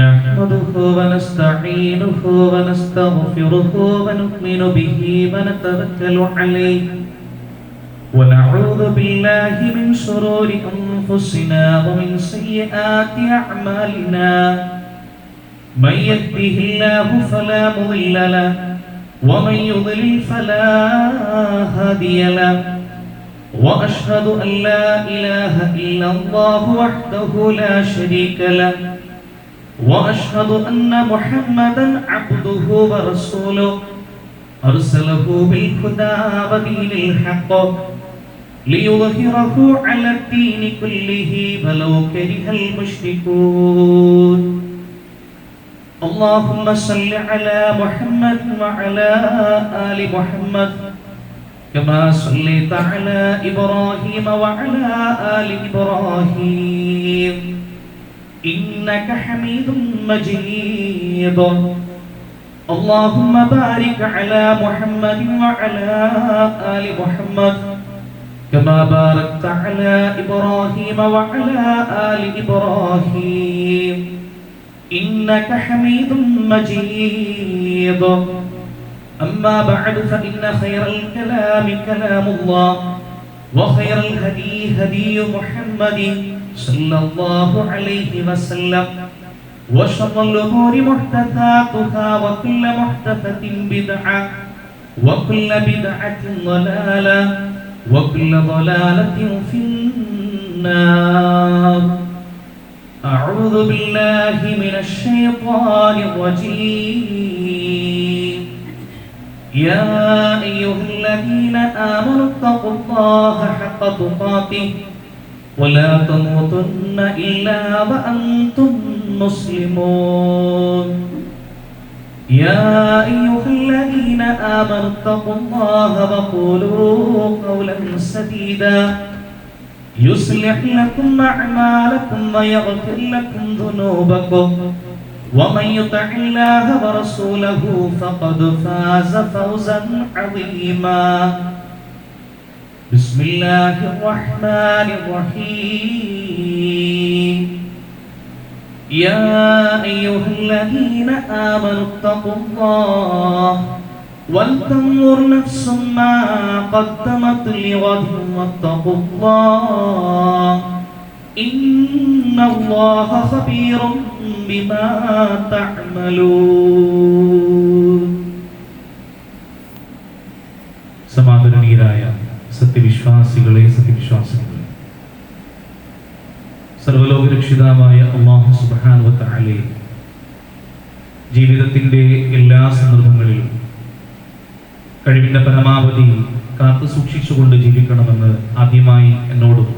نحمده ونستعينه ونستغفره ونؤمن به ونتوكل عليه ونعوذ بالله من شرور أنفسنا ومن سيئات أعمالنا من يهده الله فلا مضل له ومن يضلل فلا هادي له وأشهد أن لا إله إلا الله وحده لا شريك له وأشهد أن محمدا عبده ورسوله أرسله بالهدى ودين الحق ليظهره على الدين كله ولو كره المشركون اللهم صل على محمد وعلى آل محمد كما صليت على إبراهيم وعلى آل إبراهيم إنك حميد مجيد اللهم بارك على محمد وعلى آل محمد كما باركت على إبراهيم وعلى آل إبراهيم إنك حميد مجيد أما بعد فإن خير الكلام كلام الله وخير الهدي هدي محمد صلى الله عليه وسلم وشر الأمور محدثاتها وكل محدثة بدعة وكل بدعة ضلالة وكل ضلالة في النار أعوذ بالله من الشيطان الرجيم يا أيها الذين آمنوا اتقوا الله حق تقاته ولا تموتن إلا وأنتم مسلمون يا أيها الذين آمنوا اتقوا الله وقولوا قولا سديدا يصلح لكم أعمالكم ويغفر لكم ذنوبكم ومن يطع الله ورسوله فقد فاز فوزا عظيما بسم الله الرحمن الرحيم يا أيها الذين آمنوا اتقوا الله ولتنظر نفس ما قدمت لغد واتقوا الله إن الله خبير بما تعملون സമാദരണീയരായ സത്യവിശ്വാസികളെ സത്യവിശ്വാസികളെ സർവ്വലോകരക്ഷിതാവായ അല്ലാഹു സുബ്ഹാനഹു വ തആല ജീവിതത്തിന്റെ എല്ലാ സന്ദർഭങ്ങളിലും കഴിവിന്റെ പരമാവധി കാത്തു സൂക്ഷിച്ചുകൊണ്ട് ജീവിക്കണമെന്ന് ആദ്യമായി എന്നോടും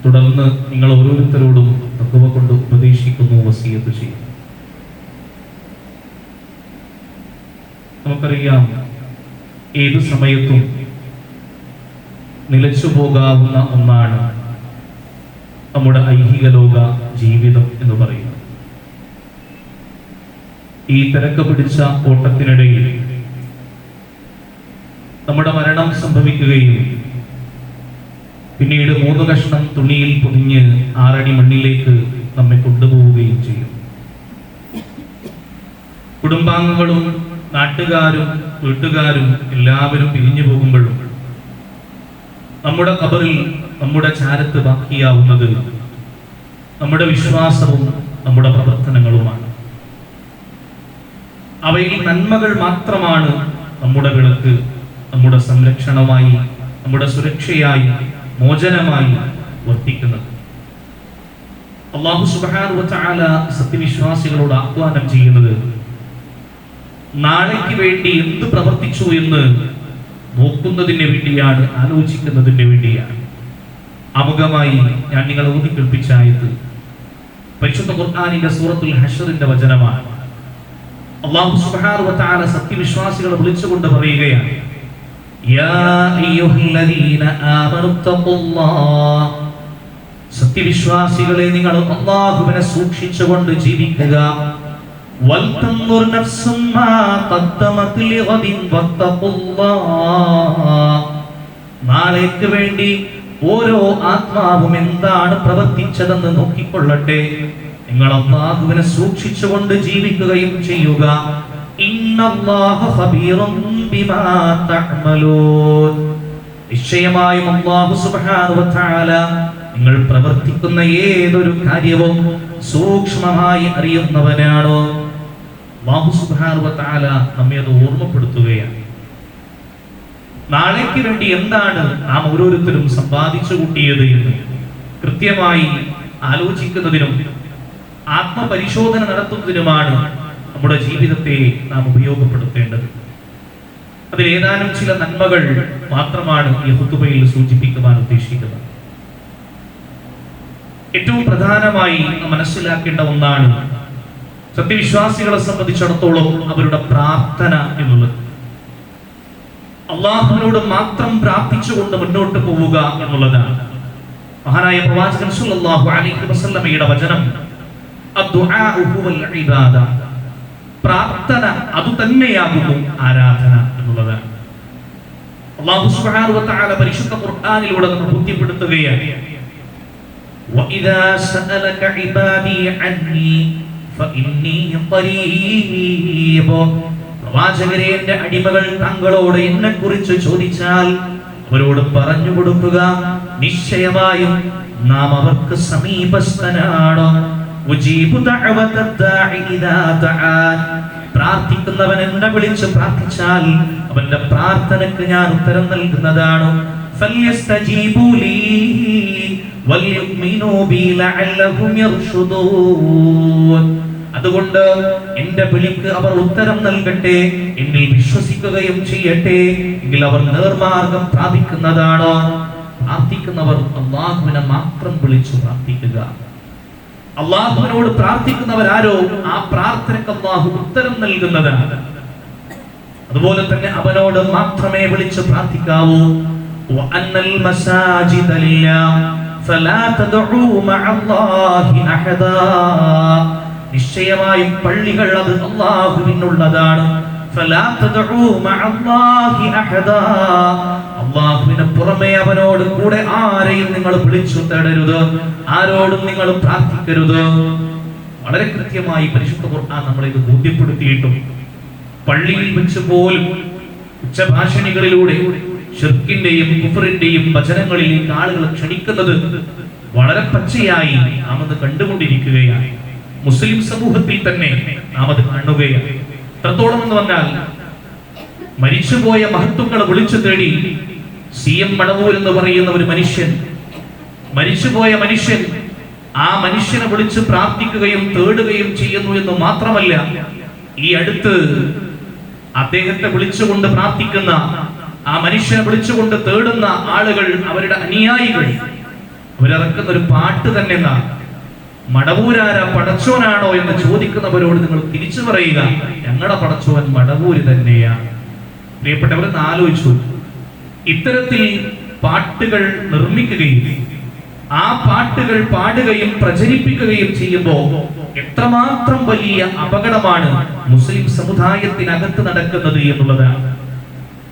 തുടർന്ന് നിങ്ങൾ ഓരോരുത്തരോടും തഖ്വ കൊണ്ട് ഉപദേശിക്കുന്നു, വസിയത്ത് ചെയ്യുന്നു. നമുക്കറിയാം, ഏതു സമയത്തും നിലച്ചു പോകാവുന്ന ഒന്നാണ് നമ്മുടെ ഐഹിക ലോക ജീവിതം എന്ന് പറയുന്നത്. ഈ തിരക്ക് പിടിച്ച ഓട്ടത്തിനിടയിൽ നമ്മുടെ മരണം സംഭവിക്കുകയും പിന്നീട് 3 കഷ്ണം തുണിയിൽ പൊതിഞ്ഞ് 6 അടി മണ്ണിലേക്ക് നമ്മെ കൊണ്ടുപോവുകയും ചെയ്യും. കുടുംബാംഗങ്ങളും നാട്ടുകാരും വീട്ടുകാരും എല്ലാവരും പിരിഞ്ഞു പോകുമ്പോഴും നമ്മുടെ ഖബറിൽ നമ്മുടെ ചാരത്ത് ബാക്കിയാവുന്നത് നമ്മുടെ വിശ്വാസവും നമ്മുടെ പ്രവർത്തനങ്ങളുമാണ്. അവയിൽ നന്മകൾ മാത്രമാണ് നമ്മുടെ വിളക്ക്, നമ്മുടെ സംരക്ഷണമായി, നമ്മുടെ സുരക്ഷയായി, മോചനമായി വർത്തിക്കുന്നത്. അല്ലാഹു സുബ്ഹാനഹു വ തആല സത്യവിശ്വാസികളോട് ആഹ്വാനം ചെയ്യുന്നത് നാളേക്ക് വേണ്ടി എന്ത് പ്രവർത്തിച്ചു എന്ന് നോക്കുന്നതിന് വേണ്ടിയാണ്, ആലോചിക്കുന്നതിന് വേണ്ടിയാണ്. ആമുഖമായി ഞാൻ നിങ്ങളെ ഓതി കേൾപ്പിച്ച ആയത്ത് പരിശുദ്ധ ഖുർആനിന്റെ സൂറത്തുൽ ഹശ്റിന്റെ വചനമാണ്. അല്ലാഹു സുബ്ഹാനഹു വ തആല സത്യവിശ്വാസികളെ വിളിച്ചുകൊണ്ട് പറയുകയാണ്, യാ അയ്യുഹല്ലദീന ആമനു തഖുല്ലാഹ്, സത്യവിശ്വാസികളെ നിങ്ങൾ അല്ലാഹുവിനെ സൂക്ഷിച്ചുകൊണ്ട് ജീവിക്കുക. വൽതൻദുർ നഫ്സും മാ ഖദ്ദമത് ലിഗദിൻ വത്തഖുല്ലാഹ്, നാളേക്ക് വേണ്ടി ഓരോ ആത്മാവും എന്താണ് പ്രവർത്തിച്ചതെന്ന് നോക്കിക്കൊള്ളട്ടെ. നിങ്ങൾ അല്ലാഹുവിനെ സൂക്ഷിച്ചുകൊണ്ട് ജീവിക്കുകയും ചെയ്യുക. ഇന്നല്ലാഹ ഖബീറുൻ ബിമാ തഅമലൂൻ. നിശ്ചയമായും അല്ലാഹു സുബ്ഹാനഹു വ തആല നിങ്ങൾ പ്രവർത്തിക്കുന്ന ഏതൊരു കാര്യവും സൂക്ഷ്മമായി അറിയുന്നവനാണ്. അല്ലാഹു സുബ്ഹാനഹു വ തആല നമ്മെ അത് ഓർമ്മപ്പെടുത്തുകയാണ്. നാളേക്ക് വേണ്ടി എന്താണ് നാം ഓരോരുത്തരും സമ്പാദിച്ചു കൂട്ടിയത് എന്ന് കൃത്യമായി ആലോചിക്കുന്നതിനും ആത്മപരിശോധന നടത്തുന്നതിനുമാണ് നമ്മുടെ ജീവിതത്തെ നാം ഉപയോഗപ്പെടുത്തേണ്ടത്. അതിലേതാനും ചില നന്മകൾ മാത്രമാണ് ഈ ഖുതുബയിൽ സൂചിപ്പിക്കുവാൻ ഉദ്ദേശിക്കുന്നത്. ഏറ്റവും പ്രധാനമായി മനസ്സിലാക്കേണ്ട ഒന്നാണ് സത്യവിശ്വാസികളെ സംബന്ധിച്ചിടത്തോളം അവരുടെ പ്രാർത്ഥന എന്നുള്ളത്. അള്ളാഹുവിനോട് മാത്രം പ്രാർത്ഥിച്ചുകൊണ്ട് മുന്നോട്ട് പോവുക എന്നുള്ളതാണ്. മഹാനായ പ്രവാചകൻ സല്ലല്ലാഹു അലൈഹി വസല്ലമയുടെ വചനം, അദ്ദുആഉ ഹുവൽ ഇബാദ, പ്രാർത്ഥന അത് തന്നെയാകുന്നു ആരാധന എന്നുള്ളതാണ്. അല്ലാഹു സുബ്ഹാനഹു വ തആല പരിശുദ്ധ ഖുർആനിലൂടെ നമുക്ക് ബോധ്യപ്പെടുത്തുകയാണ്, വഇദാ സഅലക ഇബാദി അന്നി ഫഇന്നി ഖരീബ്. പ്രവാചകരെ, എന്റെ അടിമകൾ താങ്കളോട് എന്നെ കുറിച്ച് ചോദിച്ചാൽ അവരോട് പറഞ്ഞു കൊടുക്കുക, നിശ്ചയമായും നാം അവർക്ക് സമീപസ്ഥനാണ്. പ്രാർത്ഥിക്കുന്നവൻ എന്നെ വിളിച്ച് പ്രാർത്ഥിച്ചാൽ അവന്റെ പ്രാർത്ഥനക്ക് ഞാൻ ഉത്തരം നൽകുന്നതാണ്. അതുകൊണ്ട് എന്റെ വിളിക്ക് അവർ ഉത്തരം നൽകട്ടെ, എന്നിൽ വിശ്വസിക്കുകയും ചെയ്യട്ടെ, എങ്കിൽ അവർ നേർമാർഗം പ്രാപിക്കുന്നതാണ്. പ്രാർത്ഥിക്കുന്നവർ അല്ലാഹുവിനെ മാത്രം വിളിച്ചു പ്രാർത്ഥിക്കുക. അല്ലാഹുവിനോട് പ്രാർത്ഥിക്കുന്നവരാരോ ആ പ്രാർത്ഥനയ്ക്ക് അല്ലാഹു ഉത്തരം നൽകുന്നതാണ്. അതുപോലെ തന്നെ അവനോട് മാത്രമേ വിളിച്ചു പ്രാർത്ഥിക്കാവൂ. വഅന്നൽ മസാജിദ ലില്ലാഹ് ഫലാ തദ്ഉ മഅല്ലാഹി അഹദാ. നിശ്ചയമായും പള്ളികൾ അത് അല്ലാഹുവിനുള്ളതാണ്. ഫലാ തദ്ഉ മഅല്ലാഹി അഹദാ. അല്ലാഹുവിന് പുറമെ അവനോട് കൂടെ ആരെയും നിങ്ങൾ വിളിച്ചു തേടരുത്, ആരോടും നിങ്ങൾ പ്രാർത്ഥിക്കരുത്. വളരെ കൃത്യമായി പരിശുദ്ധ ഖുർആൻ നമ്മളെ ഇത് ബോധ്യപ്പെടുത്തിയിട്ടും പള്ളിയിൽ വെച്ച് പോലും ഉച്ചഭാഷണികളിലൂടെ ശിർക്കിന്റെയും കുഫറിന്റെയും വചനങ്ങളിലേക്ക് ആളുകൾ ക്ഷണിക്കുന്നത് വളരെ പച്ചയായി നാം അത് കണ്ടുകൊണ്ടിരിക്കുകയാണ്. മുസ്ലിം സമൂഹത്തിൽ തന്നെ നാം അത് കാണുകയാണ്. എത്രത്തോളം എന്ന് പറഞ്ഞാൽ, മരിച്ചുപോയ മഹത്തുക്കളെ വിളിച്ചു തേടി CM മടവൂർ എന്ന് പറയുന്ന ഒരു മനുഷ്യൻ, മരിച്ചുപോയ മനുഷ്യൻ, ആ മനുഷ്യനെ വിളിച്ച് പ്രാർത്ഥിക്കുകയും തേടുകയും ചെയ്യുന്നു എന്ന് മാത്രമല്ല, ഈ അടുത്ത് അദ്ദേഹത്തെ വിളിച്ചുകൊണ്ട് പ്രാർത്ഥിക്കുന്ന, ആ മനുഷ്യനെ വിളിച്ചുകൊണ്ട് തേടുന്ന ആളുകൾ, അവരുടെ അനുയായികൾ, അവരിറക്കുന്ന ഒരു പാട്ട് തന്നെ എന്നാണ്, മടവൂരാര പടച്ചോനാണോ എന്ന് ചോദിക്കുന്നവരോട് നിങ്ങൾ തിരിച്ചു പറയുക, ഞങ്ങളുടെ പടച്ചോൻ മടവൂര് തന്നെയാണ്. പ്രിയപ്പെട്ടവരെന്ന് ആലോചിച്ചു, ഇത്തരത്തിൽ പാട്ടുകൾ നിർമ്മിക്കുകയും ആ പാട്ടുകൾ പാടുകയും പ്രചരിപ്പിക്കുകയും ചെയ്യുമ്പോൾ എത്രമാത്രം വലിയ അപകടമാണ് മുസ്ലിം സമുദായത്തിനകത്ത് നടക്കുന്നത് എന്നുള്ളതാണ്.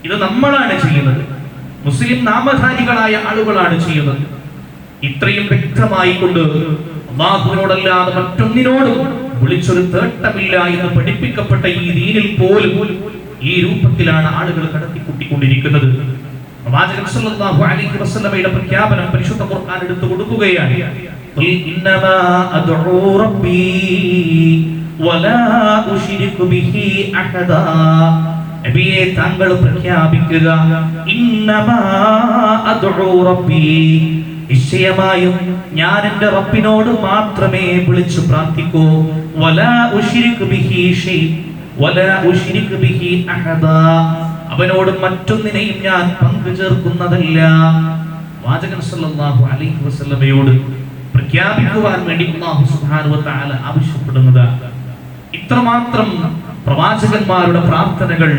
ഇത് നമ്മളാണ് ചെയ്യുന്നത്, മുസ്ലിം നാമധാരികളായ ആളുകളാണ് ചെയ്യുന്നത്. ഇത്രയും വ്യക്തമായി കൊണ്ട് അല്ലാഹുവിനോടല്ലാതെ മറ്റൊന്നിനോടും വിളിച്ചൊരു തേട്ടമില്ല എന്ന് പഠിപ്പിക്കപ്പെട്ട ഈ ദീനിൽ പോലും ഈ രൂപത്തിലാണ് ആളുകൾ കടത്തിക്കൂട്ടിക്കൊണ്ടിരിക്കുന്നത്. പ്രവാചകൻ സല്ലല്ലാഹു അലൈഹി വസല്ലമയുടെ പ്രഖ്യാപനം പരിശുദ്ധ ഖുർആൻ എടുത്തു കൊടുക്കുകയാണ്. ഖുൽ ഇന്നമാ അദ്ഉ റബ്ബി വലാ ഉശ്രികു ബിഹി അഹദാ. നബിയെ, താങ്കൾ പ്രഖ്യാപിക്കുക, ഇന്നമാ അദ്ഉ റബ്ബി, നിശ്ചയമായും ഞാൻ എൻ്റെ റബ്ബിനോട് മാത്രമേ വിളിച്ചു പ്രാർത്ഥിക്കൂ. വലാ ഉശ്രികു ബിഹി ഷൈ വലാ ഉശ്രികു ബിഹി അഹദാ, അവനോട് മറ്റൊന്നിനെയും ഞാൻ പങ്കു ചേർക്കുന്നതല്ല. വാചകൻ സല്ലല്ലാഹു അലൈഹി വസല്ലമയോട് പ്രഖ്യാപിക്കുവാൻ വേണ്ടി അല്ലാഹു സുബ്ഹാനഹു വ തആല ആവശ്യപ്പെടുന്നതാണ്. ഇത്രമാത്രം പ്രവാചകന്മാരുടെ പ്രാർത്ഥനകൾ,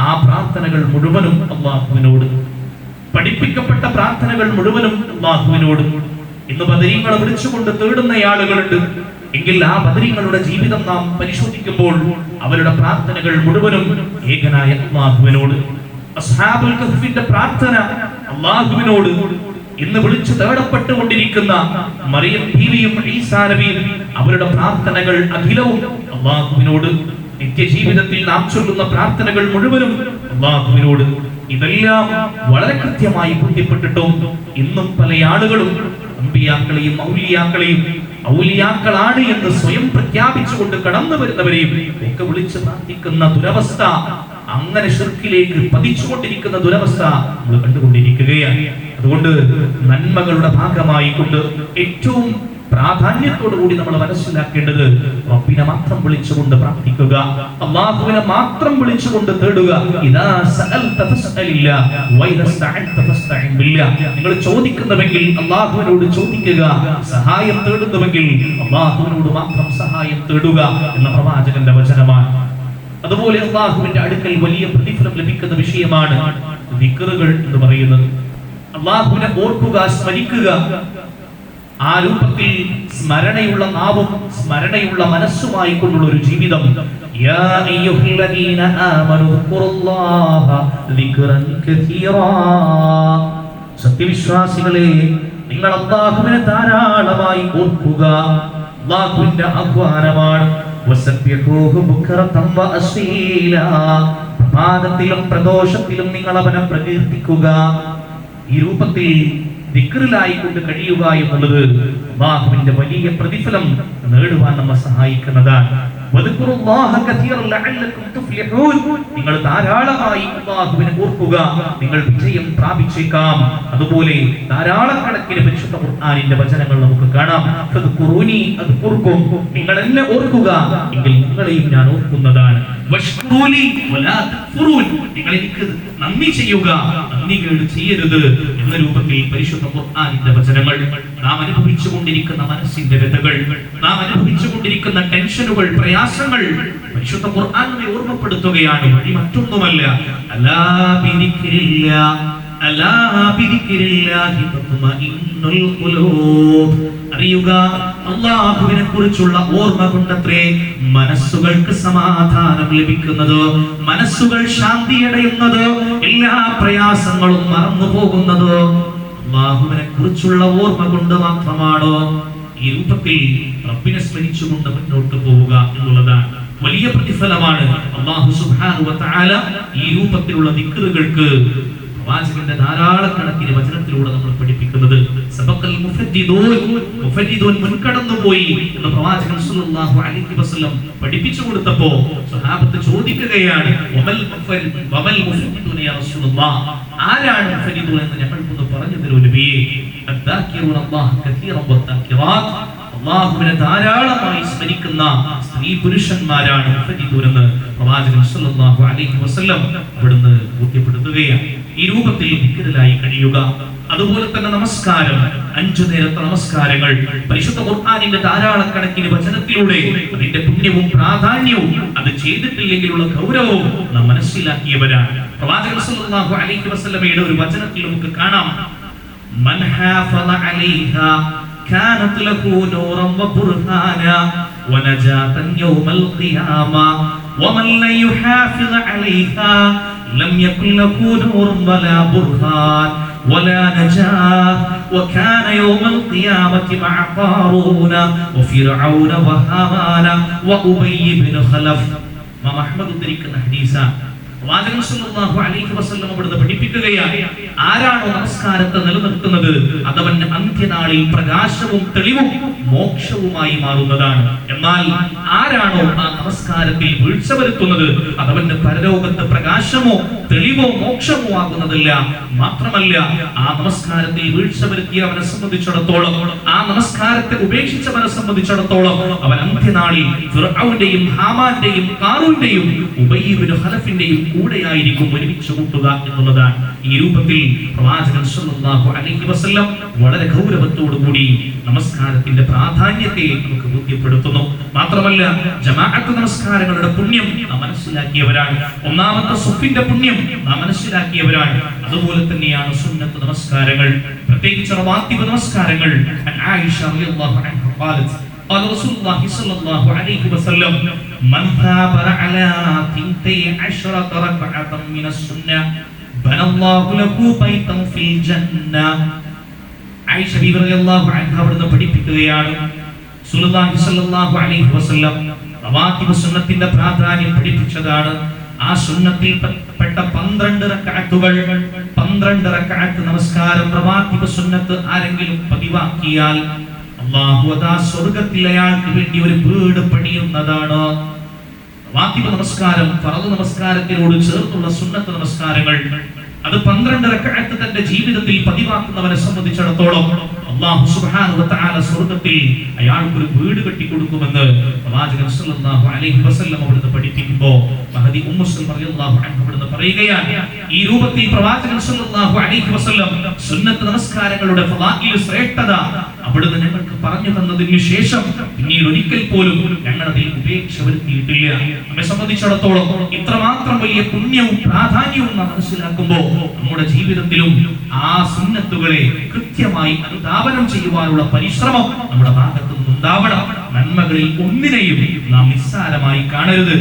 ആ പ്രാർത്ഥനകൾ മുഴുവനും അല്ലാഹുവിനോട്, പഠിപ്പിക്കപ്പെട്ട പ്രാർത്ഥനകൾ മുഴുവനും അല്ലാഹുവിനോട്. ഇന്ന് ബദരീങ്ങളെ വിളിച്ചുകൊണ്ട് തേടുന്ന ആളുകളുണ്ട് എങ്കിൽ ആ ബദരീങ്ങളുടെ ജീവിതം നാം പരിശോധിക്കുമ്പോൾ അവരുടെ പ്രാർത്ഥനകൾ മുഴുവനും ഏകനായ അല്ലാഹുവിനോട്. അസ്ഹാബുൽ കഹ്ഫിന്റെ പ്രാർത്ഥന അല്ലാഹുവിനോട്. ഇന്ന് വിളിച്ചു തേടപ്പെട്ടുകൊണ്ടിരിക്കുന്ന മറിയം ബീവിയും ഈസാ നബിയും അവരുടെ പ്രാർത്ഥനകൾ അഖിലവും അല്ലാഹുവിനോട്, നിത്യജീവിതത്തിൽ നാം ചൊല്ലുന്ന പ്രാർത്ഥനകൾ മുഴുവനും അല്ലാഹുവിനോട്, ഇതെല്ലാം വളരെ കൃത്യമായി ബോധ്യപ്പെട്ടിട്ടും ഇന്നും പല ആളുകളും അമ്പിയാക്കളെയും ഔലിയാക്കളാണ് എന്ന് സ്വയം പ്രഖ്യാപിച്ചുകൊണ്ട് കടന്നു വരുന്നവരെയും ഒക്കെ വിളിച്ച് പ്രാർത്ഥിക്കുന്ന ദുരവസ്ഥ, അങ്ങനെ ശിർക്കിലേക്ക് പതിച്ചുകൊണ്ടിരിക്കുന്ന ദുരവസ്ഥ നമ്മൾ കണ്ടുകൊണ്ടിരിക്കുകയാണ്. അതുകൊണ്ട് നന്മകളുടെ ഭാഗമായി കൊണ്ട് ഏറ്റവും പ്രാധാന്യത്തോടു കൂടി നമ്മൾ മനസ്സിലാക്കേണ്ടത് റബ്ബിനെ മാത്രം വിളിച്ചുകൊണ്ട് പ്രാർത്ഥിക്കുക, അല്ലാഹുവിനെ മാത്രം വിളിച്ചുകൊണ്ട് തേടുക. ഇദാ സഅൽത ഫസ്അലില്ലാ വഇദാ ഇസ്തഅൻത ഫസ്തഇൻ ബില്ലാഹ്. നിങ്ങൾ ചോദിക്കുന്നുവെങ്കിൽ അല്ലാഹുവിനോട് ചോദിക്കുക, സഹായം തേടുന്നുവെങ്കിൽ അല്ലാഹുവിനോട് മാത്രം സഹായം തേടുക എന്ന പ്രവാചകന്റെ വചനമാണ്. അതുപോലെ അല്ലാഹുവിന്റെ അടുക്കൽ വലിയ പ്രതിഫലം ലഭിക്കുന്ന വിഷയമാണ് ദിക്റുകൾ എന്ന് പറയുന്നത്. അല്ലാഹുവിനെ ഓർക്കുക, സ്മരിക്കുക. ആ രൂപത്തിൽ സ്മരണയുള്ള നാവും സ്മരണയുള്ള മനസ്സുമായി കൊണ്ടുള്ള ഒരു ജീവിതം. യാ അയ്യുഹല്ലദീന ആമനൂ ദ്കുറുല്ലാഹ ദിക്റൻ കസീറാ. സത്യവിശ്വാസികളെ, നിങ്ങൾ അല്ലാഹുവിനെ ധാരാളമായി ഓർക്കുക. അല്ലാഹുവിന്റെ ആഹ്വാനമാണ് വസബ്ബിഹൂഹു ബുക്റതൻ വഅസീലാ. പ്രഭാതത്തിലും പ്രദോഷത്തിലും നിങ്ങൾ അവനെ പ്രകീർത്തിക്കുക. ഈ രൂപത്തിൽ ദിക്റിലായിക്കൊണ്ട് കഴിയുക എന്നുള്ളത് അല്ലാഹുവിന്റെ വലിയ പ്രതിഫലം നേടുവാൻ നമ്മെ സഹായിക്കുന്നതാണ്. നിങ്ങൾ ധാരാളമായി അല്ലാഹുവിനെ ഓർക്കുക, നിങ്ങൾ വിജയം പ്രാപിച്ചേക്കാം. അതുപോലെ ധാരാളക്കണക്കിന് പരിശുദ്ധ ഖുർആനിന്റെ വചനങ്ങൾ നമുക്ക് കാണാം. നിങ്ങൾ എന്നെ ഓർക്കുക, എങ്കിൽ നിങ്ങളെയും ഞാൻ ഓർക്കുന്നതാണ്. നിങ്ങൾ എനിക്ക് നന്ദി ചെയ്യുക, നന്ദി കേട് ചെയ്യരുത് എന്ന രൂപത്തിൽ പരിശുദ്ധ ഖുർആനിന്റെ വചനങ്ങൾ, നാം അനുഭവിച്ചുകൊണ്ടിരിക്കുന്ന മനസ്സിന്റെ വ്യതകൾ, നാം അനുഭവിച്ചുകൊണ്ടിരിക്കുന്ന ടെൻഷനുകൾ, പ്രയാസങ്ങൾ പരിശുദ്ധ ഖുർആൻ നമ്മെ ഓർമ്മപ്പെടുത്തുകയാണ്. വഴി മറ്റൊന്നുമല്ല. അലാ ബിദിക്രില്ലാഹ് അലാ ബിദിക്രില്ലാഹി തത്മഇന്നുൽ ഖുലൂബ്. അറിയുക, അല്ലാഹുവിനെ കുറിച്ചുള്ള ഓർമ്മ കൊണ്ടത്രേ മനസ്സുകൾക്ക് സമാധാനം ലഭിക്കുന്നത്, മനസ്സുകൾ ശാന്തിയടയുന്നത്, എല്ലാ പ്രയാസങ്ങളും മറന്നു പോകുന്നത് അല്ലാഹുവിനെ കുറിച്ചുള്ള ഓർമ്മ കൊണ്ട് മാത്രമാണ്. ഈ രൂപത്തിൽ റബ്ബിനെ സ്മരിച്ചുകൊണ്ട് മുന്നോട്ട് പോവുക എന്നുള്ളതാണ് വലിയ പ്രതിഫലമാണ്. അല്ലാഹു സുബ്ഹാനഹു വ തആല ഈ രൂപത്തിലുള്ള ദിക്റുകൾക്ക് പ്രവാചകന്റെ ധാരാളക്കണക്കിന് വചനത്തിലൂടെ നമ്മൾ പഠിപ്പിക്കുന്നത്. സബഖൽ മുഫദ്ദിദൂൻ മുൻകടന്നു പോയി എന്ന് പ്രവാചകൻ സല്ലല്ലാഹു അലൈഹി വസല്ലം പഠിപ്പിച്ചു കൊടുത്തപ്പോൾ സ്വഹാബത്ത് ചോദിക്കുകയാണ്, വമൽ മുഫദ്ദിദൂൻ യാ റസൂലുള്ളാഹ്, ആരാണ് മുഫദ്ദിദൂൻ എന്ന് ഞങ്ങൾക്കൊന്ന് പറഞ്ഞു തരൂ നബിയേ. അദ്ദാകിറൂന അല്ലാഹ കസീറൻ വദ്ദാകിറാത്ത്. അല്ലാഹുവിനെ ധാരാളമായി സ്മരിക്കുന്ന സ്ത്രീ പുരുഷന്മാരാണ് മുഫദ്ദിദൂൻ എന്ന് പ്രവാചകൻ സല്ലല്ലാഹു അലൈഹി വസല്ലം അവിടുന്ന് ബോധ്യപ്പെടുത്തുകയാണ്. ഈ രൂപത്തിൽ ദിക്റിലായി കഴിയുക. അതുപോലെ തന്നെ നമസ്കാരം, 5 നേരത്തെ നമസ്കാരങ്ങൾ പരിശുദ്ധ ഖുർആനിന്റെ ധാരാളക്കണക്കിന് വചനത്തിലൂടെ അതിന്റെ പുണ്യവും പ്രാധാന്യവും, അത് ചെയ്തിട്ടില്ലെങ്കിലുള്ള ഗൗരവവും നാം മനസ്സിലാക്കിയവരാണ്. പ്രവാചകൻ സല്ലല്ലാഹു അലൈഹി വസല്ലമയുടെ ഒരു വചനത്തിൽ നമുക്ക് കാണാം, മൻ ഹാഫള അലൈഹാ കാനത് ലഹു നൂറൻ വബുർഹാനാ വനജാതൻ യൗമൽ ഖിയാമ വമൻ ല യുഹാഫിള അലൈഹാ ലം യകുൻ ലഹു നൂറൻ വലാ ബുർഹാൻ ولا نجاة وكان يوم القيامة مع قارون وفرعون وهامان وأبي بن خلف. ما محمد ഉദ്ധരിക്കുന്ന ഹദീസാണ്. പ്രവാചകൻ സല്ലല്ലാഹു അലൈഹി വസല്ലം അവിടുന്ന് പഠിപ്പിക്കുകയാണ്, ആരാണോ നമസ്കാരത്തെ നിലനിർത്തുന്നത് അതവൻ അന്ത്യനാളിൽ പ്രകാശവും തെളിവും മോക്ഷവുമായി മാറുന്നതാണ്. എന്നാൽ ആരാണോ ആ നമസ്കാരത്തിൽ വീഴ്ച വരുത്തുന്നത് അതവന്റെ പരലോകത്ത് പ്രകാശമോ തെളിവോ മോക്ഷമോ ആകുന്നതല്ല. മാത്രമല്ല, ആ നമസ്കാരത്തിൽ വീഴ്ച വരുത്തിയവനെ സംബന്ധിച്ചിടത്തോളം, ആ നമസ്കാരത്തെ ഉപേക്ഷിച്ചവനെ സംബന്ധിച്ചിടത്തോളം അവൻ അന്ത്യനാളിൽ ഫിർഔന്റെയും ഹാമാന്റെയും ഖാറൂന്റെയും ഉബയ്യ് ഇബ്നു ഖലഫിന്റെയും കൂടെയായിരിക്കും ഒരുമിച്ച് കൂട്ടുക എന്നുള്ളതാണ്. ഈ രൂപത്തിൽ പ്രവാചകൻ സല്ലല്ലാഹു അലൈഹി വസല്ലം വളരെ ഗൗരവത്തോടു കൂടി നമസ്കാരത്തിന്റെ പ്രാധാന്യത്തെ നമുക്ക് ബോധ്യപ്പെടുത്തുന്നു. മാത്രമല്ല, ജമാഅത്ത് നമസ്കാരങ്ങളുടെ പുണ്യം നാം മനസ്സിലാക്കിയവരാണ്. ഒന്നാമത്തെ സുഫിന്റെ പുണ്യം നാം മനസ്സിലാക്കിയവരാണ്. അതുപോലെ തന്നെയാണ് സുന്നത്ത് നമസ്കാരങ്ങൾ, പ്രത്യേകിച്ച് റവാത്തിബ് നമസ്കാരങ്ങൾ. ആയിഷ റളിയല്ലാഹു അൻഹ ഖാലത്ത് قال رسول الله صلى الله عليه وسلم من ثابر على 12 ركعة من السنة بنى الله له بيتا في الجنة. ആയിഷ ബീവി റളിയല്ലാഹു അൻഹ അവിടുന്ന് പഠിപ്പിക്കുകയാണ്, റസൂലുള്ളാഹി സ്വല്ലല്ലാഹു അലൈഹി വസല്ലം റവാത്തിബ് സുന്നത്തിന്റെ പ്രാധാന്യം പഠിപ്പിച്ചതാണ്. ആ സുന്നത്തിൽ പെട്ട 12 റക്അത്തുകൾ, 12 റക്അത്ത് നമസ്കാരം റവാത്തിബ് സുന്നത്ത് ആരെങ്കിലും പതിവാക്കിയാൽ അല്ലാഹു അതാ സ്വർഗ്ഗത്തിൽ അയാൾക്ക് വേണ്ടി ഒരു വീട് പണിയുന്നതാണ്. റവാത്തിബ് നമസ്കാരം ഫർദ് നമസ്കാരത്തിനോട് ചേർത്തുള്ള സുന്നത്ത് നമസ്കാരങ്ങൾ അത് 12 റക്അത്ത് തന്റെ ജീവിതത്തിൽ പതിവാക്കുന്നവനെ സംബന്ധിച്ചിടത്തോളം അല്ലാഹു സുബ്ഹാനഹു വ തആല സ്വർഗ്ഗത്തിൽ അയാൾക്ക് ഒരു വീട് കെട്ടി കൊടുക്കുമെന്ന് പ്രവാചകൻ സല്ലല്ലാഹു അലൈഹി വസല്ലം അവിടുന്ന് പഠിപ്പിക്കുമ്പോൾ മഹദി ഉമ്മു സൽമ റളിയല്ലാഹു അൻഹ അവിടുന്ന് പറയുകയാണ്, ഈ രൂപത്തിൽ പ്രവാചകൻ സല്ലല്ലാഹു അലൈഹി വസല്ലം സുന്നത്ത് നമസ്കാരങ്ങളുടെ ഫളാഇൽ ശ്രേഷ്ഠത അവിടുന്ന് ഞങ്ങൾക്ക് പറഞ്ഞു തന്നതിന് ശേഷം പിന്നീട് ഒരിക്കൽ പോലും ഞങ്ങൾ അതിൽ ഉപേക്ഷ വരുത്തിയിട്ടില്ല. നമ്മെ സംബന്ധിച്ചിടത്തോളം ഇത്രമാത്രം വലിയ പുണ്യവും പ്രാധാന്യവും നാം മനസ്സിലാക്കുമ്പോൾ നമ്മുടെ ജീവിതത്തിലും ആ സുന്നത്തുകളെ കൃത്യമായി അനുധാവനം ചെയ്യുവാനുള്ള പരിശ്രമം നമ്മുടെ ഭാഗത്തു നിന്നുണ്ടാവണം. നന്മകളിൽ ഒന്നിനെയും നാം നിസ്സാരമായി കാണരുത്.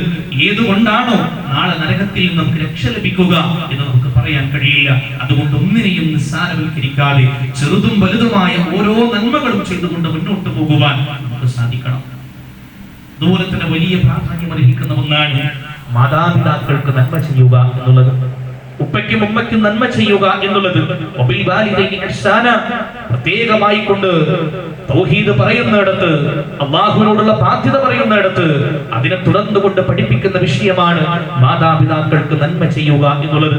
ഏതുകൊണ്ടാണോ നാളെ നരകത്തിൽ നമുക്ക് രക്ഷ ലഭിക്കുക എന്ന് നമുക്ക് പറയാൻ കഴിയില്ല. അതുകൊണ്ട് ഒന്നിനെയും നിസ്സാരവൽക്കരിക്കാതെ ചെറുതും വലുതുമായ ഓരോ നന്മകളും ചെയ്തുകൊണ്ട് മുന്നോട്ട് പോകുവാൻ നമുക്ക് സാധിക്കണം. അതുപോലെ തന്നെ വലിയ പ്രാധാന്യം അർഹിക്കുന്ന ഒന്നാണ് മാതാപിതാക്കൾക്ക് നന്മ ചെയ്യുക എന്നുള്ളത്. ഉപ്പയ്ക്കും ഉമ്മയ്ക്കും നന്മ ചെയ്യുക എന്നുള്ളത് പ്രത്യേകമായി കൊണ്ട് തൗഹീദ് പറയുന്നിടത്ത്, അല്ലാഹുവിനോടുള്ള ബാധ്യത പറയുന്നിടത്ത് അതിനെ തുടർന്നുകൊണ്ട് പഠിപ്പിക്കുന്ന വിഷയമാണ് മാതാപിതാക്കൾക്ക് നന്മ ചെയ്യുക എന്നുള്ളത്.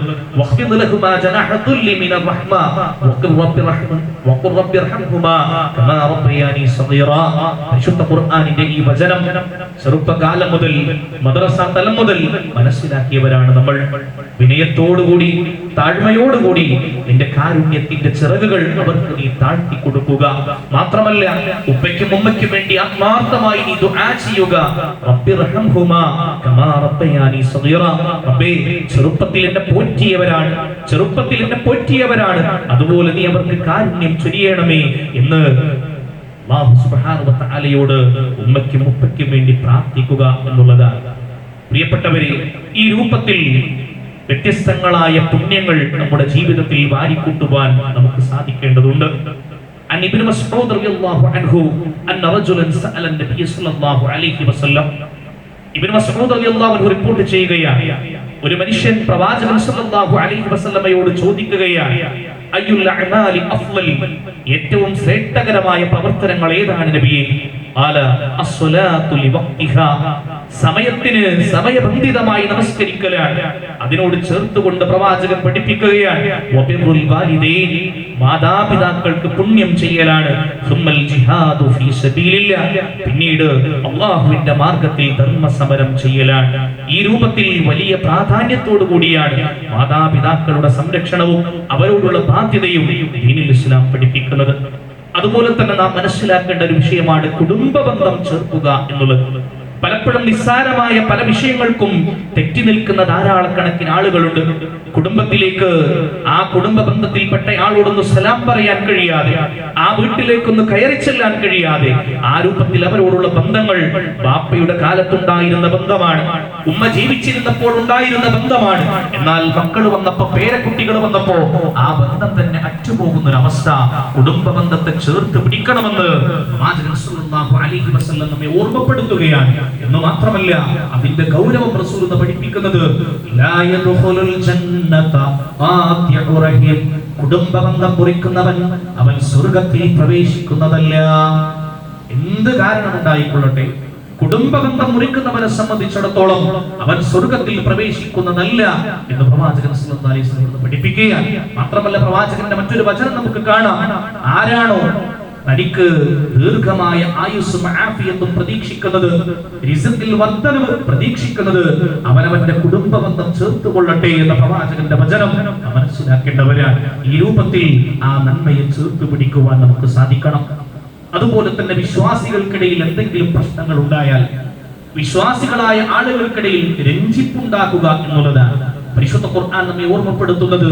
ഖുർആനിന്റെ ഈ വചനം ചെറുപ്പകാലം മുതൽ മദ്രസ തലം മുതൽ മനസ്സിലാക്കിയവരാണ് നമ്മൾ. വിനയത്തോടുകൂടി താഴ്മയോടുകൂടി നിന്റെ കാരുണ്യത്തിന്റെ ചിറകുകൾ അവർക്ക് നീ താഴ്ത്തി കൊടുക്കുക. മാത്രമല്ല ഉപ്പയ്ക്കും ഉമ്മയ്ക്കും വേണ്ടി ആത്മാർത്ഥമായി നീ ദുആ ചെയ്യുക. റബ്ബിർഹംഹുമാ കമാ റബ്ബയാനി സഗീറ. റബ്ബേ, ചെറുപ്പത്തിൽ എന്നെ പോറ്റിയവരാണ്, ചെറുപ്പത്തിൽ എന്നെ പോറ്റിയവരാണ്, അതുപോലെ നീ അവർക്ക് കാരുണ്യം ചൊരിയണമേ എന്ന് അല്ലാഹു സുബ്ഹാനഹു വ തആലയോട് ഉമ്മയ്ക്കും ഉപ്പയ്ക്കും വേണ്ടി പ്രാർത്ഥിക്കുക എന്നുള്ളതാണ്. പ്രിയപ്പെട്ടവരെ, ഈ രൂപത്തിൽ വ്യത്യസ്തങ്ങളായ പുണ്യങ്ങൾ നമ്മുടെ ജീവിതത്തിൽ വാരിക്കൂട്ടുവാൻ നമുക്ക് സാധിക്കേണ്ടതുണ്ട്. عن ابن مسعود رضي الله عنه أن رجلا سأل النبي صلى الله عليه وسلم. ഇബ്നു മസ്ഊദ് റളിയല്ലാഹു അൻഹു റിപ്പോർട്ട് ചെയ്യുകയാണ്, ഒരു മനുഷ്യൻ പ്രവാചകൻ സല്ലല്ലാഹു അലൈഹി വസല്ലമയോട് ചോദിക്കുകയാണ്, അയ്യുൽ അഅമാലി അഫ്ളൽ, ഏറ്റവും ശ്രേഷ്ഠകരമായ പ്രവർത്തനങ്ങൾ ഏതാണ് നബിയേ? ഖാല അസ്സലാത്തു ലിവഖ്തിഹാ, സമയത്തിന് സമയബന്ധിതമായി നമസ്കരിക്കലാണ്. അതിനോട് ചേർത്തുകൊണ്ട് പ്രവാചകൻ പഠിപ്പിക്കുകയാണ്, വബിറുൽ വാലിദൈൻ, മാതാപിതാക്കൾക്ക് പുണ്യം ചെയ്യലാണ്. സുമ്മൽ ജിഹാദു ഫീ സബീലില്ലാഹ്, പിന്നീട് അല്ലാഹുവിന്റെ മാർഗ്ഗത്തിൽ ധർമ്മസമരം ചെയ്യലാണ്. ഈ രൂപത്തിൽ വലിയ പ്രാധാന്യത്തോടു കൂടിയാണ് മാതാപിതാക്കളുടെ സംരക്ഷണവും അവരോടുള്ള ബാധ്യതയും ദീനുൽ ഇസ്ലാം പഠിപ്പിക്കുന്നത്. അതുപോലെ തന്നെ നാം മനസ്സിലാക്കേണ്ട ഒരു വിഷയമാണ് കുടുംബ ബന്ധം ചേർക്കുക എന്നുള്ളത്. പലപ്പോഴും നിസ്സാരമായ പല വിഷയങ്ങൾക്കും തെറ്റി നിൽക്കുന്ന ധാരാളക്കണക്കിന് ആളുകളുണ്ട്. കുടുംബത്തിലേക്ക്, ആ കുടുംബ ബന്ധത്തിൽപ്പെട്ട ആളോടൊന്ന് സലാം പറയാൻ കഴിയാതെ, ആ വീട്ടിലേക്കൊന്ന് കയറി ചെല്ലാൻ കഴിയാതെ, ആ രൂപത്തിൽ അവരോടുള്ള ബന്ധങ്ങൾ ബാപ്പയുടെ കാലത്തുണ്ടായിരുന്ന ബന്ധമാണ്, ഉമ്മ ജീവിച്ചിരുന്നപ്പോൾ ഉണ്ടായിരുന്ന ബന്ധമാണ്. എന്നാൽ മക്കൾ വന്നപ്പോ, പേരക്കുട്ടികൾ വന്നപ്പോ ആ ബന്ധം തന്നെ അറ്റുപോകുന്ന ഒരു അവസ്ഥ. കുടുംബ ബന്ധത്തെ ചേർത്ത് പിടിക്കണമെന്ന് പ്രവാചകൻ സല്ലല്ലാഹു അലൈഹി വസല്ലം നമ്മെ ഓർമ്മപ്പെടുത്തുകയാണ്. എന്ന് മാത്രമല്ല, അതിന്റെ ഗൗരവം റസൂൽ പഠിപ്പിക്കുന്നത്, ലാ യദ്ഖുലുൽ ജന്നത ഖാതിഉ റഹീം, കുടുംബ ബന്ധം മുറിക്കുന്നവൻ അവൻ സ്വർഗ്ഗത്തിൽ പ്രവേശിക്കുന്നതല്ല. എന്ത് കാരണം ഉണ്ടായിക്കൊള്ളട്ടെ, കുടുംബ ബന്ധം മുറിക്കുന്നവനെ സംബന്ധിച്ചിടത്തോളം അവൻ സ്വർഗ്ഗത്തിൽ പ്രവേശിക്കുന്നതല്ല എന്ന് പ്രവാചകൻ സല്ലല്ലാഹു അലൈഹി വസല്ലം പഠിപ്പിക്കുകയാണ്. മാത്രമല്ല, പ്രവാചകന്റെ മറ്റൊരു വചനം നമുക്ക് കാണാം, ആരാണോ തനിക്ക് ദീർഘമായ ആയുസ്സും ആഫിയത്തും പ്രതീക്ഷിക്കുന്നത്, റിസ്ഖിൽ വർദ്ധനവ് പ്രതീക്ഷിക്കുന്നത്, അവനവന്റെ കുടുംബ ബന്ധം ചേർത്തുകൊള്ളട്ടെ എന്ന പ്രവാചകന്റെ വചനം മനസ്സിലാക്കേണ്ടവരാണ്. ഈ രൂപത്തിൽ ആ നന്മയെ ചേർത്ത് പിടിക്കുവാൻ നമുക്ക് സാധിക്കണം. അതുപോലെ തന്നെ വിശ്വാസികൾക്കിടയിൽ എന്തെങ്കിലും പ്രശ്നങ്ങൾ ഉണ്ടായാൽ, വിശ്വാസികളായ ആളുകൾക്കിടയിൽ രഞ്ജിപ്പുണ്ടാക്കുക എന്നുള്ളതാണ് പരിശുദ്ധ ഖുർആൻ നമ്മെ ഓർമ്മപ്പെടുത്തുന്നത്.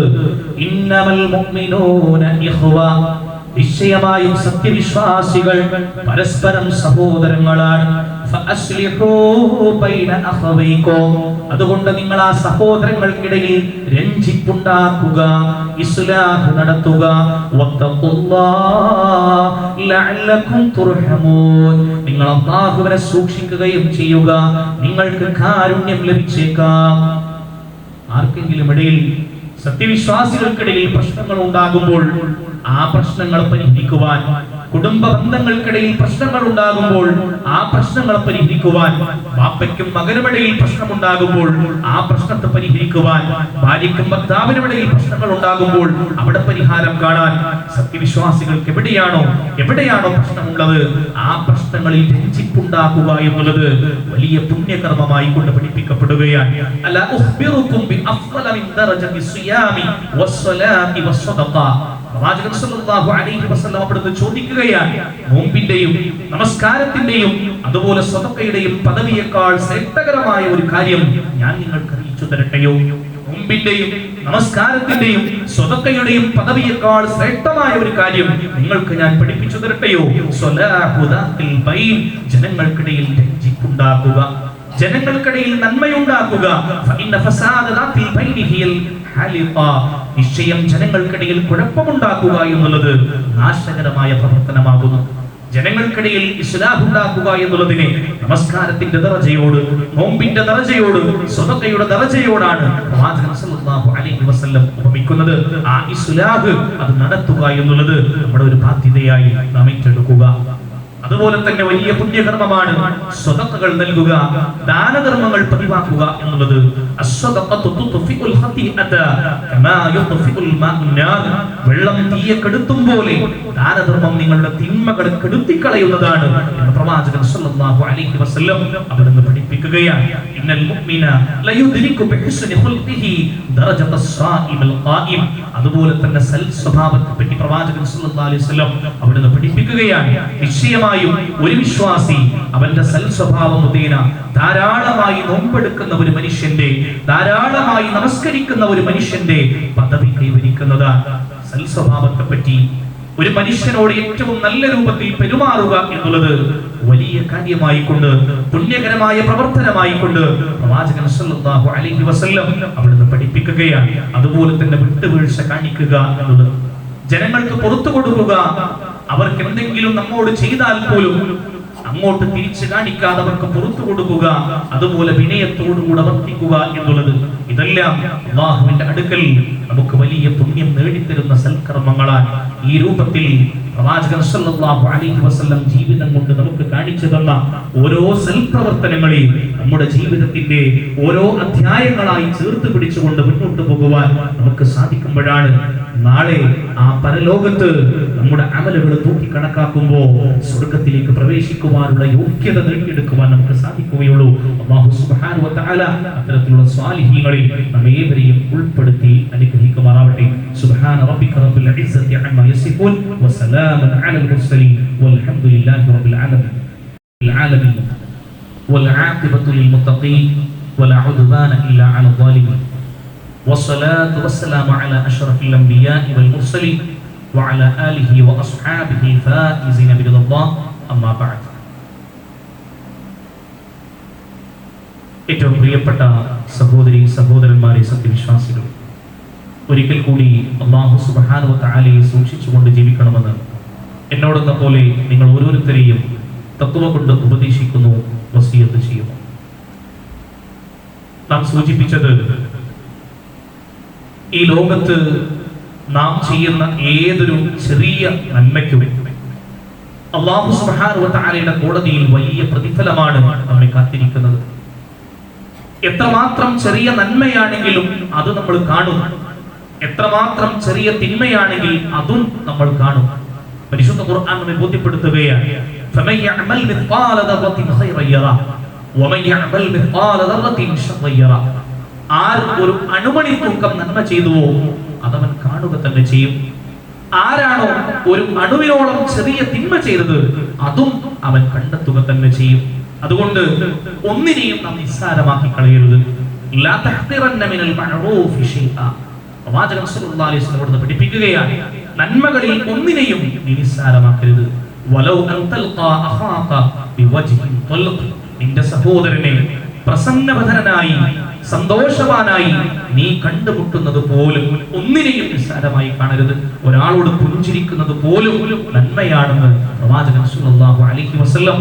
ഇന്നമൽ മുഅ്മിനൂന ഇഖ്വ, നിശ്ചയമായും സത്യവിശ്വാസികൾ പരസ്പരം സഹോദരങ്ങളാണ്. അതുകൊണ്ട് നിങ്ങൾ ആ സഹോദരങ്ങൾക്കിടയിൽ രഞ്ജിപ്പുണ്ടാക്കുക, ഇസ്ലാഹ് നടത്തുക. നിങ്ങൾ അല്ലാഹുവിനെ സൂക്ഷിക്കുകയും ചെയ്യുക, നിങ്ങൾക്ക് കാരുണ്യം ലഭിച്ചേക്കാം. ആർക്കെങ്കിലും ഇടയിൽ, സത്യവിശ്വാസികൾക്കിടയിൽ പ്രശ്നങ്ങൾ ഉണ്ടാകുമ്പോൾ ആ പ്രശ്നങ്ങൾ പരിഹരിക്കുവാൻ, കുടുംബ ബന്ധങ്ങൾക്കിടയിൽ പ്രശ്നങ്ങൾ ഉണ്ടാകുമ്പോൾ ആ പ്രശ്നങ്ങൾ പരിഹരിക്കുവാൻ, ബാപ്പയ്ക്കും മകനുമിടയിൽ പ്രശ്നമുണ്ടാകുമ്പോൾ ആ പ്രശ്നത്തെ പരിഹരിക്കുവാൻ, ഭാര്യയ്ക്കും ഭർത്താവിനുമിടയിൽ പ്രശ്നങ്ങൾ ഉണ്ടാകുമ്പോൾ അവിടെ പരിഹാരം കാണാൻ സത്യവിശ്വാസികൾക്ക് എവിടെയാണോ പ്രശ്നമുള്ളത് ആ പ്രശ്നങ്ങളിൽ രഞ്ജിപ്പുണ്ടാക്കുക എന്നുള്ളത് വലിയ പുണ്യകർമ്മമായി കൊണ്ട് പഠിപ്പിക്കപ്പെടുകയാണ്. അലാ ഉഖ്ബിറുകും ബി അഫ്ള മിൻ ദറജതി സിയാമി വസ്സലാത്തി വസ്സദഖ. പ്രവാചകൻ സല്ലല്ലാഹു അലൈഹി വസല്ലം അവിടുന്ന് ചോദിക്കുകയാണ്, നോമ്പിന്റെയും നമസ്കാരത്തിന്റെയും അതുപോലെ സ്വതക്കയുടെയും പദവിയേക്കാൾ ശ്രേഷ്ഠകരമായ ഒരു കാര്യം ഞാൻ നിങ്ങൾക്ക് അറിയിച്ചു തരട്ടെയോ? നോമ്പിന്റെയും നമസ്കാരത്തിന്റെയും സ്വതക്കയുടെയും പദവിയേക്കാൾ ശ്രേഷ്ഠമായ ഒരു കാര്യം നിങ്ങൾക്ക് ഞാൻ പഠിപ്പിച്ചു തരട്ടെയോ? സ്വലാഹു ദാത്തിൽ ബൈൻ, ജനങ്ങൾക്കിടയിൽ രഞ്ജിപ്പുണ്ടാക്കുക, ജനങ്ങൾക്കിടയിൽ നന്മയുണ്ടാക്കുക. ഫഇന്ന ഫസാദ ദാത്തിൽ ബൈനി ഹിയൽ ഹലിഖ, നിശ്ചയം ജനങ്ങൾക്കിടയിൽ കുഴപ്പമുണ്ടാക്കുക എന്നുള്ളത് നാശകരമായ പ്രവർത്തനമാകുന്നു. ജനങ്ങൾക്കിടയിൽ ഇസ്ലാഹ് ഉണ്ടാക്കുക എന്നുള്ളതിനെ നമസ്കാരത്തിന്റെ ദറജയോട്, നോമ്പിന്റെ ദറജയോട്, സ്വതക്കയുടെ ദറജയോടാണ് പ്രവാചകൻ സല്ലല്ലാഹു അലൈഹി വസല്ലം ഉപമിക്കുന്നത്. ആ ഇസ്ലാഹ് അത് നടത്തുക എന്നുള്ളത് നമ്മുടെ ഒരു ബാധ്യതയായി നാം ഏറ്റെടുക്കുക. അതുപോലെ തന്നെ വലിയ പുണ്യകർമ്മമാണ് സ്വതക്കകൾ നൽകുക, ദാനധർമ്മങ്ങൾ പതിവാക്കുക എന്നുള്ളത്. വെള്ളം തീയെ കെടുത്തും പോലെ ദാനധർമ്മം നിങ്ങളുടെ തിന്മകളെ കെടുത്തിക്കളയുന്നതാണ് എന്ന് പ്രവാചകൻ സല്ലല്ലാഹു അലൈഹി വസല്ലം അവിടുന്ന് പഠിപ്പിക്കുകയാണ്. ഇന്നൽ മുഅ്മിന ലയുദ്രികു ബിഹുസ്നി ഖുൽഖിഹി ദറജതസ് സായിമിൽ ഖായിം. അതുപോലെ തന്നെ സൽ സ്വഭാവത്തെ പറ്റി പ്രവാചകൻ സല്ലല്ലാഹു അലൈഹി വസല്ലം അവിടുന്ന് പഠിപ്പിക്കുകയാണ്. നിശ്ചയമായും ഒരു വിശ്വാസി അവന്റെ സൽ സ്വഭാവം മുഖേന ധാരാളമായി നോമ്പെടുക്കുന്ന ഒരു മനുഷ്യന്റെ, ധാരാളമായി നമസ്കരിക്കുന്ന ഒരു മനുഷ്യന്റെ പദവി കൈവരിക്കുന്നതാണ്. സൽ സ്വഭാവത്തെ പറ്റി ഒരു മനുഷ്യനോട് ഏറ്റവും നല്ല രൂപത്തിൽ പെരുമാറുക എന്നുള്ളത് വലിയ കാര്യമായി കൊണ്ട്, പുണ്യകരമായ പ്രവർത്തനമായി കൊണ്ട് പ്രവാചകൻ സല്ലല്ലാഹു അലൈഹി വസല്ലം അവിടുന്ന് പഠിപ്പിക്കുകയാണ്. അതുപോലെ തന്നെ വിട്ടുവീഴ്ച കാണിക്കുക എന്നുള്ളത്, ജനങ്ങൾക്ക് പുറത്തു കൊടുക്കുക, അവർക്ക് എന്തെങ്കിലും നമ്മോട് ചെയ്താൽ പോലും അങ്ങോട്ട് തിരിച്ചു കാണിക്കാതെ അവർക്ക് പുറത്തു കൊടുക്കുക, അതുപോലെ വിനയത്തോടുകൂടെ വർത്തിക്കുക എന്നുള്ളത്, ഇതെല്ലാം അല്ലാഹുവിന്റെ അടുക്കൽ നമുക്ക് വലിയ പുണ്യം നേടിത്തരുന്ന സൽക്കർമ്മങ്ങളാണ്. ഈ രൂപത്തിൽ പ്രവാചകൻ സല്ലല്ലാഹു അലൈഹി വസല്ലം ജീവിതം കൊണ്ട് നമുക്ക് കാണിച്ചു തന്ന ഓരോ സൽപ്രവർത്തനങ്ങളെ നമ്മുടെ ജീവിതത്തിന്റെ ഓരോ അധ്യായങ്ങളായി ചേർത്ത് പിടിച്ചുകൊണ്ട് മുന്നോട്ട് പോകുവാൻ നമുക്ക് സാധിക്കുമ്പോഴാണ് നാളെ ആ പരലോകത്ത് നമ്മുടെ അമലുകൾ തൂക്കി കണക്കാക്കുമ്പോൾ സ്വർഗത്തിലേക്ക് പ്രവേശിക്കുവാനുള്ള യോഗ്യത നേടിയെടുക്കുവാൻ നമുക്ക് സാധിക്കുകയുള്ളൂ. അല്ലാഹു സുബ്ഹാനഹു വ തആല അത്തരത്തിലുള്ള സ്വാലിഹീങ്ങളിൽ നമ്മേവരെയും ഉൾപ്പെടുത്തി അനുഗ്രഹിക്കുമാറാവട്ടെ. സുബ്ഹാന റബ്ബിക റബ്ബിൽ ഇസ്സത്തി അമ്മാ യസിഫൂൻ വസലാമുൻ അലൽ മുർസലീൻ വൽഹംദുലില്ലാഹി റബ്ബിൽ ആലമീൻ വൽആഖിബത്തു ലിൽ മുത്തഖീൻ വലാ ഉദ്വാന ഇല്ലാ അലൽ ളാലിമീൻ والصلاة والسلام على أشرف الأنبياء والمرسلين وعلى آله وأصحابه فائزين برضا الله أما بعد. ഏറ്റവും പ്രിയപ്പെട്ട സഹോദരി സഹോദരന്മാരെ, സത്യവിശ്വാസികൾ, ഒരിക്കൽ കൂടി അല്ലാഹു സുബ്ഹാനഹു വ തആലയെ സൂക്ഷിച്ചുകൊണ്ട് ജീവിക്കണമെന്ന് എന്നോടെന്ന പോലെ നിങ്ങൾ ഓരോരുത്തരെയും തഖ്വ കൊണ്ട് ഉപദേശിക്കുന്നു, വസിയത്ത് ചെയ്യുന്നു. നാം സൂചിപ്പിച്ചത്, ഈ ലോകത്ത് നാം ചെയ്യുന്ന ഏതൊരു ചെറിയ നന്മയ്ക്കും അല്ലാഹു സുബ്ഹാനഹു വ തആലയുടെ കോടതിയിൽ വലിയ പ്രതിഫലമാണ് നമ്മെ കാത്തിരിക്കുന്നത്. എത്രമാത്രം ചെറിയ നന്മയാണെങ്കിലും അത് നമ്മൾ കാണും, എത്രമാത്രം ചെറിയ തിന്മയാണെങ്കിൽ അതും നമ്മൾ കാണും. പരിശുദ്ധ ഖുർആൻ നമ്മെ ബോധ്യപ്പെടുത്തുകയാണ്, ഫമൻ യഅമൽ മിസ്ഖാല ദർറത്തിൻ ഖൈറൻ യറ വമൻ യഅമൽ മിസ്ഖാല ദർറത്തിൻ ശർറൻ യറ. ആർ ഒരു അണുമണി തൂക്കം നന്മ ചെയ്തുവോ അതവൻ കാണുക തന്നെ ചെയ്യും. ആരാണോ ഒരു അണുവിനോളം ചെറിയ തിന്മ ചെയ്തത് അതും അവൻ കണ്ടെത്തുക തന്നെ ചെയ്യും. അതുകൊണ്ട് ഒന്നിനെയും നാം നിസ്സാരമാക്കി കളയരുത്. ലാ തഹ്തിറന്ന മിനൽ മഅറൂഫി ശൈഅ. പ്രവാചകൻ സല്ലല്ലാഹു അലൈഹി വസല്ലം പഠിപ്പിക്കുകയാണ്, നന്മകളിൽ ഒന്നിനെയും നീ നിസ്സാരമാക്കരുത്. വലൗ അൻ തൽഖാ അഖാക ബിവജ്ഹിൻ തൽഖ്, നിന്റെ സഹോദരനെ പ്രസന്നവദനായി സന്തോഷവാനായി നീ കണ്ടുമുട്ടുന്നത് പോലും ഒന്നിനെയും നിസ്സാരമായി കാണരുത്. ഒരാളോട് പുഞ്ചിരിക്കുന്നത് പോലും നന്മയാണെന്ന് പ്രവാചകൻ സല്ലല്ലാഹു അലൈഹി വസല്ലം